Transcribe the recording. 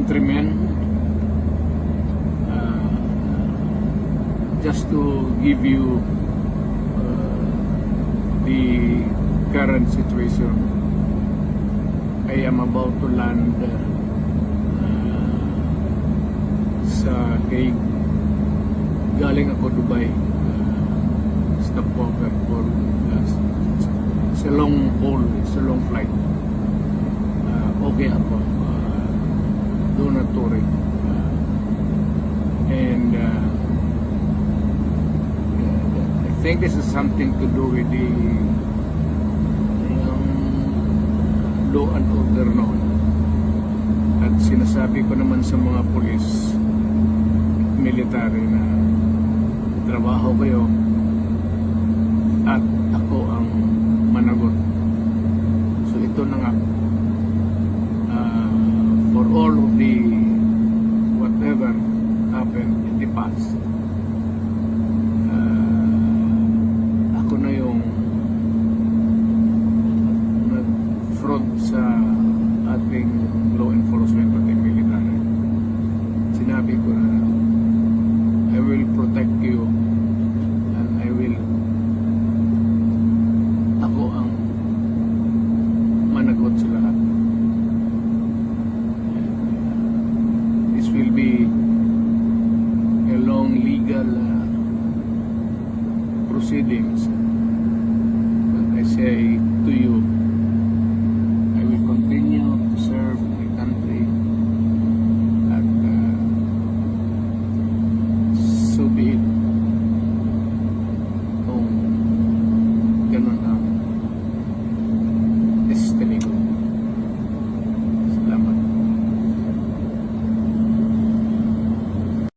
countrymen, just to give you the current situation. I am about to land sa Hague. Galing ako Dubai, stopover for it's a long haul, it's a long flight. Okay ako, do not worry. And I think this is something to do with the law and order noon. At sinasabi ko naman sa mga pulis, military, na trabaho kayo at ako ang managot. So ito na nga, for all of the